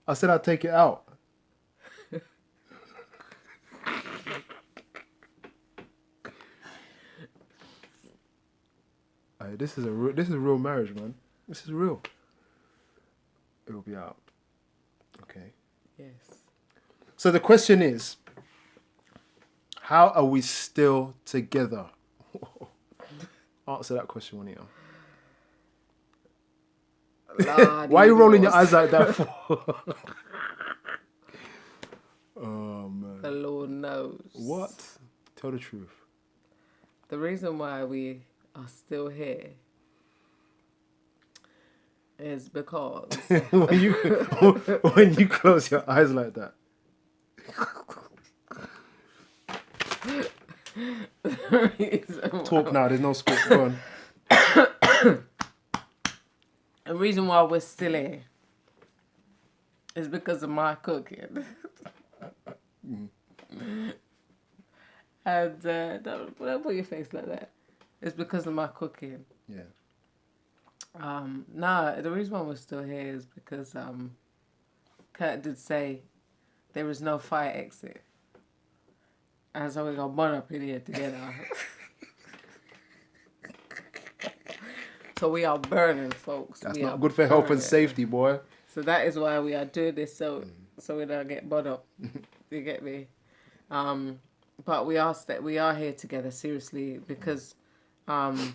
I said I'd take it out. Hey, this is real marriage, man. This is real. It will be out. Okay. Yes. So the question is, how are we still together? Answer that question, Juanita. Why are you rolling your eyes like that for? Oh, man. The Lord knows. What? Tell the truth. The reason why we are still here is because when you close your eyes like that. Talk now. There's no script. Go on. the reason why we're still here is because of my cooking. And don't put your face like that. It's because of my cooking. Yeah. The reason why we're still here is because Kurt did say there is no fire exit. And so we're going to burn up in here together. So we are burning, folks. That's not good for health and safety, boy. So that is why we are doing this, so we don't get burned up. You get me? But we are here together, seriously, because we're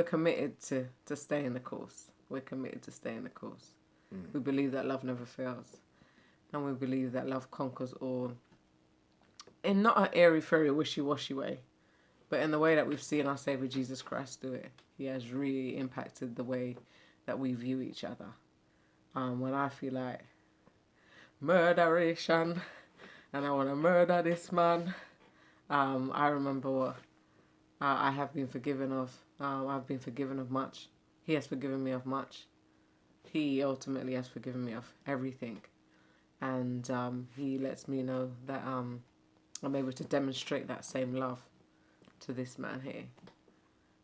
committed to staying the course. We're committed to staying the course. We believe that love never fails. And we believe that love conquers all. In not an airy-fairy, wishy-washy way, but in the way that we've seen our Saviour Jesus Christ do it. He has really impacted the way that we view each other. When I feel like murderation and I want to murder this man, I remember what I have been forgiven of. I've been forgiven of much. He has forgiven me of much. He ultimately has forgiven me of everything. And he lets me know that I'm able to demonstrate that same love to this man here.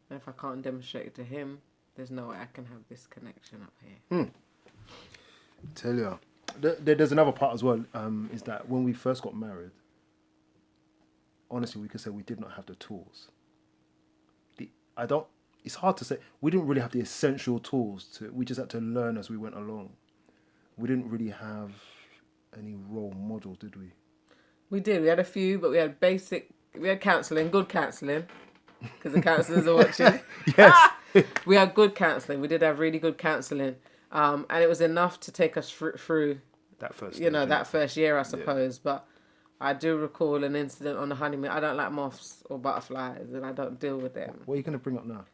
And if I can't demonstrate it to him, there's no way I can have this connection up here. Tell you, there's another part as well. Is that when we first got married, honestly, we could say we did not have the tools. It's hard to say. We didn't really have the essential tools we just had to learn as we went along. We didn't really have any role model, did we? We did. We had a few, but we had counselling, good counselling, because the counsellors are watching. Yes. We had good counselling. We did have really good counselling. And it was enough to take us through that first that first year, I suppose. Yeah. But I do recall an incident on the honeymoon. I don't like moths or butterflies, and I don't deal with them. What are you going to bring up now?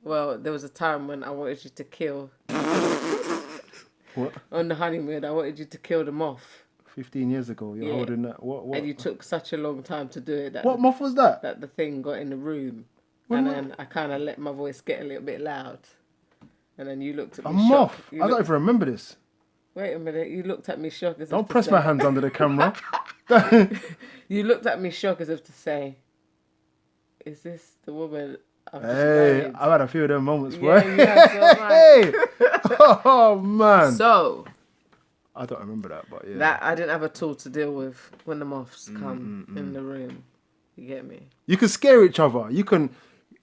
Well, there was a time when I wanted you to kill... What? On the honeymoon, I wanted you to kill the moth. 15 years ago, you're holding that. What? And you took such a long time to do it. What moth was that? That the thing got in the room. Then I kind of let my voice get a little bit loud. And then you looked at me shocked. A moth? I don't even remember this. Wait a minute. You looked at me shocked as if Don't press my hands under the camera. You looked at me shocked as if to say, is this the woman I've just married? I've had a few of them moments, boy. Yeah, you have, so hey! Oh, man. So... I don't remember that, but yeah. That I didn't have a tool to deal with when the moths come in the room. You get me? You can scare each other.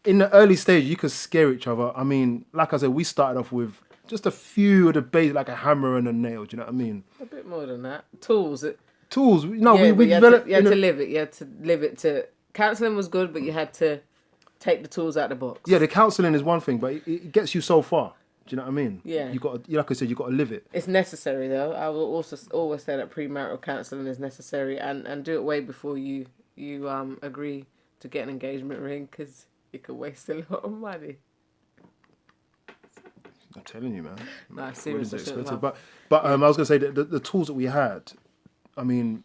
In the early stage, you can scare each other. I mean, like I said, we started off with just a few of the base, like a hammer and a nail. Do you know what I mean? A bit more than that. Tools. Tools. No, yeah, we developed. You had to live it. You had to live it. Counselling was good, but you had to take the tools out of the box. Yeah, the counselling is one thing, but it gets you so far. Do you know what I mean? Yeah. Like I said, you got to live it. It's necessary, though. I will also always say that premarital counselling is necessary, and do it way before you agree to get an engagement ring, because you could waste a lot of money. I'm telling you, man. Nah, seriously. Expensive. But I was gonna say that the tools that we had, I mean,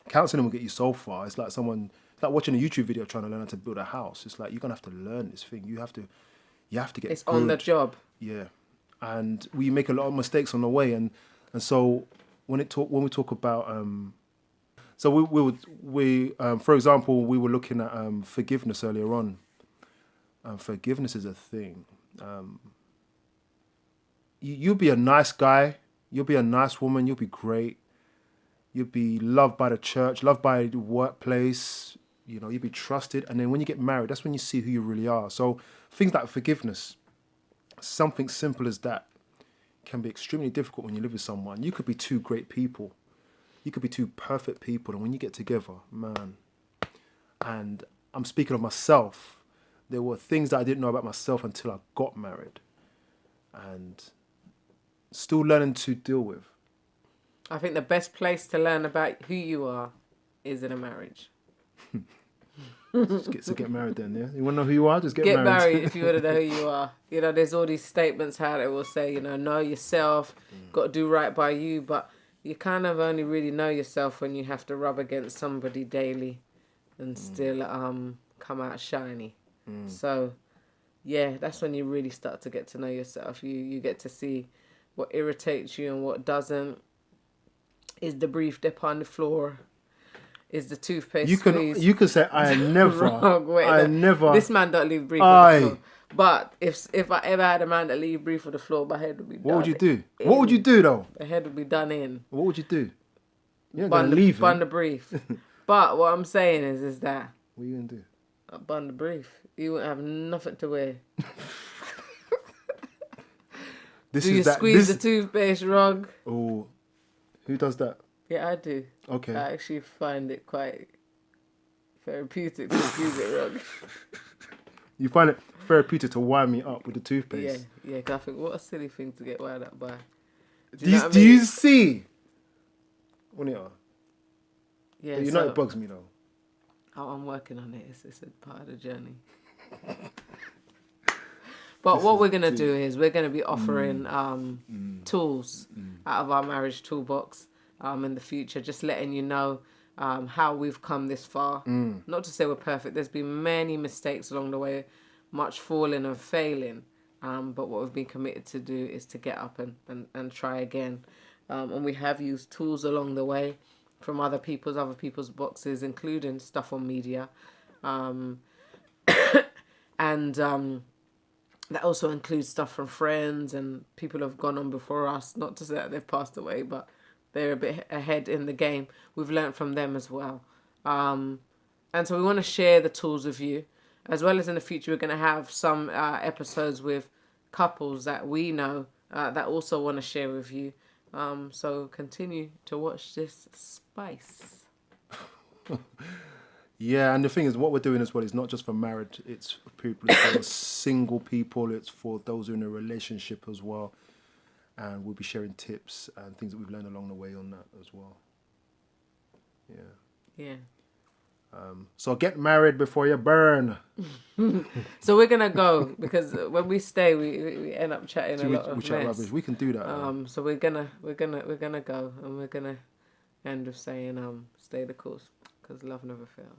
counselling will get you so far. It's like watching a YouTube video trying to learn how to build a house. It's like you're gonna have to learn this thing. You have to get. It's good. On the job. Yeah, and we make a lot of mistakes on the way, and so when we talk about so we for example, we were looking at forgiveness earlier on. Forgiveness is a thing. You'll be a nice guy, You'll be a nice woman. You'll be great. You'll be loved by the church, loved by the workplace. You know, you'll be trusted. And then when you get married, that's when you see who you really are. So things like forgiveness, something simple as that, can be extremely difficult when you live with someone. You could be two great people. You could be two perfect people. And when you get together, man, and I'm speaking of myself, there were things that I didn't know about myself until I got married. And still learning to deal with. I think the best place to learn about who you are is in a marriage. Just get married then, yeah? You want to know who you are? Just get Get married. married if you want to know who you are. You know, there's all these statements how they will say, you know yourself, got to do right by you, but you kind of only really know yourself when you have to rub against somebody daily and still come out shiny. So, yeah, that's when you really start to get to know yourself. You get to see what irritates you and what doesn't. Is the brief dip on the floor? Is the toothpaste squeezed? You can say I never. Wrong way. I never. This man don't leave brief on the floor. But if I ever had a man that leave brief on the floor, my head would be done. What would you do? What would you do though? My head would be done in. What would you do? You're not gonna leave him. Bun the brief. But what I'm saying is that. What are you gonna do? I bun the brief. You wouldn't have nothing to wear. Do you squeeze the toothpaste wrong? Oh, who does that? Yeah, I do. Okay. I actually find it quite therapeutic to squeeze it wrong. You find it therapeutic to wind me up with the toothpaste? Yeah, because I think what a silly thing to get wound up by. Do you see? When you are? Yeah, you know it bugs me though. Oh, I'm working on it. It's a part of the journey. But what we're going to do is we're going to be offering tools out of our marriage toolbox in the future, just letting you know how we've come this far. Not to say we're perfect. There's been many mistakes along the way, much falling and failing. But what we've been committed to do is to get up and try again. And we have used tools along the way from other people's boxes, including stuff on media. That also includes stuff from friends and people who have gone on before us. Not to say that they've passed away, but they're a bit ahead in the game. We've learned from them as well. And so we want to share the tools with you. As well as in the future, we're going to have some episodes with couples that we know that also want to share with you. So continue to watch this space. Yeah, and the thing is, what we're doing as well is not just for marriage. It's for people, it's for single people. It's for those who are in a relationship as well. And we'll be sharing tips and things that we've learned along the way on that as well. Yeah. So get married before you burn. So we're gonna go because when we stay, we end up chatting a lot of mess. Rubbish. We can do that. So we're gonna go, and we're gonna end with saying stay the course because love never fails.